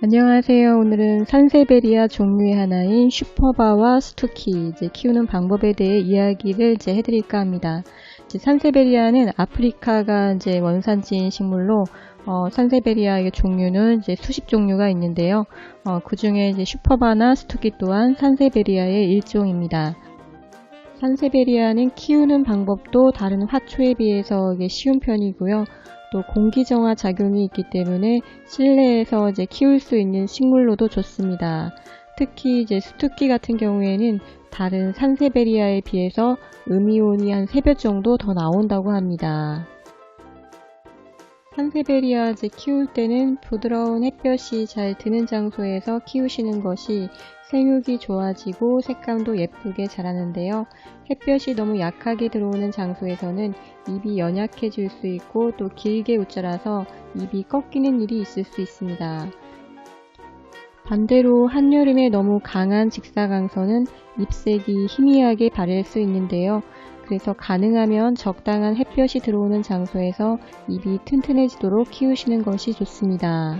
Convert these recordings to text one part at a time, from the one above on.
안녕하세요. 오늘은 산세베리아 종류의 하나인 슈퍼바와 스투키 키우는 방법에 대해 이야기를 해드릴까 합니다. 산세베리아는 아프리카가 원산지인 식물로 산세베리아의 종류는 수십 종류가 있는데요. 그 중에 슈퍼바나 스투키 또한 산세베리아의 일종입니다. 산세베리아는 키우는 방법도 다른 화초에 비해서 쉬운 편이고요. 또 공기정화 작용이 있기 때문에 실내에서 키울 수 있는 식물로도 좋습니다. 특히 스투키 같은 경우에는 다른 산세베리아에 비해서 음이온이 한 3배 정도 더 나온다고 합니다. 산세베리아 키울 때는 부드러운 햇볕이 잘 드는 장소에서 키우시는 것이 생육이 좋아지고 색감도 예쁘게 자라는데요. 햇볕이 너무 약하게 들어오는 장소에서는 잎이 연약해질 수 있고 또 길게 웃자라서 잎이 꺾이는 일이 있을 수 있습니다. 반대로 한여름에 너무 강한 직사광선은 잎색이 희미하게 바뀔 수 있는데요. 그래서 가능하면 적당한 햇볕이 들어오는 장소에서 잎이 튼튼해지도록 키우시는 것이 좋습니다.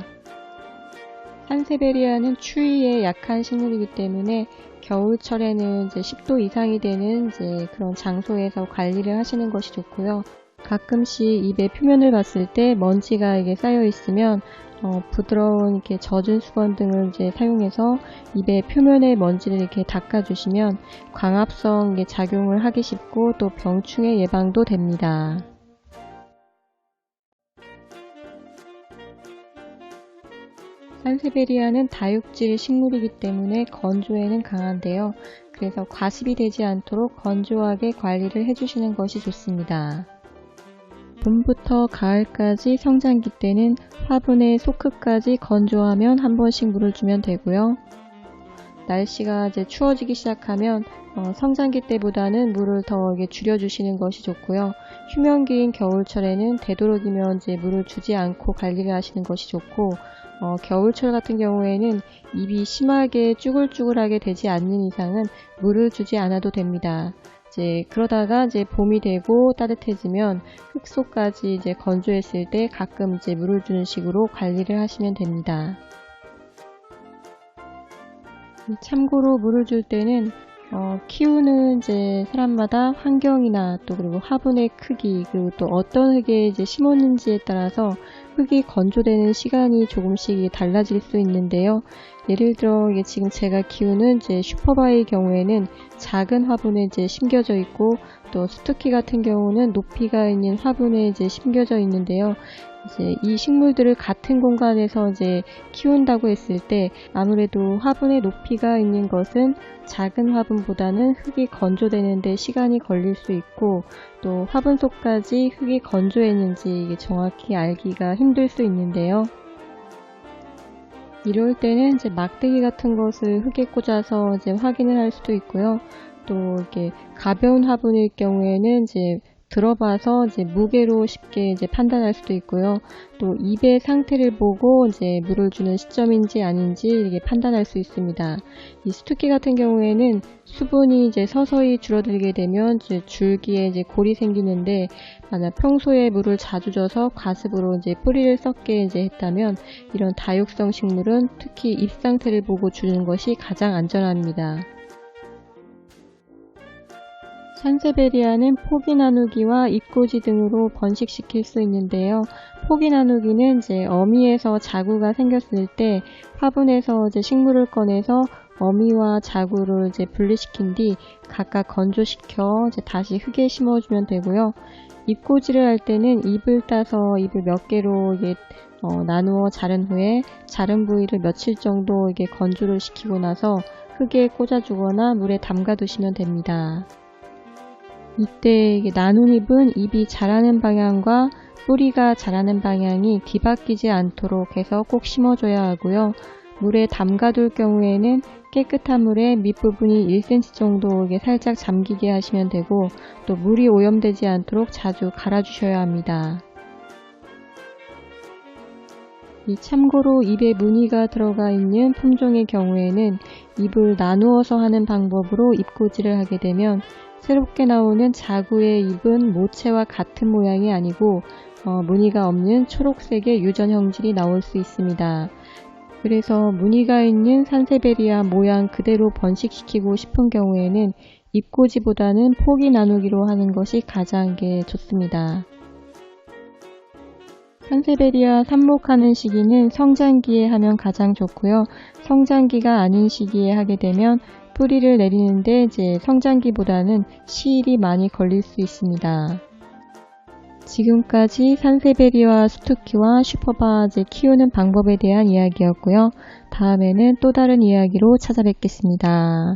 산세베리아는 추위에 약한 식물이기 때문에 겨울철에는 10도 이상이 되는 그런 장소에서 관리를 하시는 것이 좋고요. 가끔씩 잎의 표면을 봤을 때 먼지가 쌓여 있으면 부드러운 젖은 수건 등을 사용해서 잎의 표면의 먼지를 닦아주시면 광합성 작용을 하기 쉽고 또 병충해 예방도 됩니다. 산세베리아는 다육질 식물이기 때문에 건조에는 강한데요. 그래서 과습이 되지 않도록 건조하게 관리를 해주시는 것이 좋습니다. 봄부터 가을까지 성장기 때는 화분의 속끝까지 건조하면 한 번씩 물을 주면 되고요. 날씨가 추워지기 시작하면 성장기 때보다는 물을 더 줄여주시는 것이 좋고요. 휴면기인 겨울철에는 되도록이면 물을 주지 않고 관리를 하시는 것이 좋고, 겨울철 같은 경우에는 잎이 심하게 쭈글쭈글하게 되지 않는 이상은 물을 주지 않아도 됩니다. 그러다가 봄이 되고 따뜻해지면 흙속까지 건조했을 때 가끔 물을 주는 식으로 관리를 하시면 됩니다. 참고로 물을 줄 때는 키우는 사람마다 환경이나 또 그리고 화분의 크기 그리고 또 어떤 흙에 심었는지에 따라서 흙이 건조되는 시간이 조금씩 달라질 수 있는데요. 예를 들어 지금 제가 키우는 슈퍼바의 경우에는 작은 화분에 심겨져 있고 또 스투키 같은 경우는 높이가 있는 화분에 심겨져 있는데요. 이 식물들을 같은 공간에서 키운다고 했을 때 아무래도 화분의 높이가 있는 것은 작은 화분보다는 흙이 건조되는데 시간이 걸릴 수 있고 또 화분 속까지 흙이 건조했는지 정확히 알기가 힘들 수 있는데요. 이럴 때는 막대기 같은 것을 흙에 꽂아서 확인을 할 수도 있고요. 또 이렇게 가벼운 화분일 경우에는 들어봐서 무게로 쉽게 판단할 수도 있고요. 또 잎의 상태를 보고 물을 주는 시점인지 아닌지 이렇게 판단할 수 있습니다. 이 스투키 같은 경우에는 수분이 서서히 줄어들게 되면 줄기에 골이 생기는데 만약 평소에 물을 자주 줘서 과습으로 뿌리를 썩게 했다면 이런 다육성 식물은 특히 잎 상태를 보고 주는 것이 가장 안전합니다. 산세베리아는 포기 나누기와 잎꽂이 등으로 번식시킬 수 있는데요. 포기 나누기는 어미에서 자구가 생겼을 때 화분에서 식물을 꺼내서 어미와 자구를 분리시킨 뒤 각각 건조시켜 다시 흙에 심어주면 되고요. 잎꽂이를 할 때는 잎을 따서 잎을 몇 개로 나누어 자른 후에 자른 부위를 며칠 정도 건조를 시키고 나서 흙에 꽂아주거나 물에 담가 두시면 됩니다. 이때 나눈 잎은 잎이 자라는 방향과 뿌리가 자라는 방향이 뒤바뀌지 않도록 해서 꼭 심어줘야 하고요. 물에 담가둘 경우에는 깨끗한 물에 밑부분이 1cm 정도 살짝 잠기게 하시면 되고 또 물이 오염되지 않도록 자주 갈아주셔야 합니다. 참고로 잎에 무늬가 들어가 있는 품종의 경우에는 잎을 나누어서 하는 방법으로 잎꽂이를 하게 되면 새롭게 나오는 자구의 잎은 모체와 같은 모양이 아니고 무늬가 없는 초록색의 유전 형질이 나올 수 있습니다. 그래서 무늬가 있는 산세베리아 모양 그대로 번식시키고 싶은 경우에는 잎꽂이보다는 포기 나누기로 하는 것이 가장 좋습니다. 산세베리아 삽목하는 시기는 성장기에 하면 가장 좋고요. 성장기가 아닌 시기에 하게 되면 뿌리를 내리는데 성장기보다는 시일이 많이 걸릴 수 있습니다. 지금까지 산세베리아 스투키와 슈퍼바 키우는 방법에 대한 이야기였고요. 다음에는 또 다른 이야기로 찾아뵙겠습니다.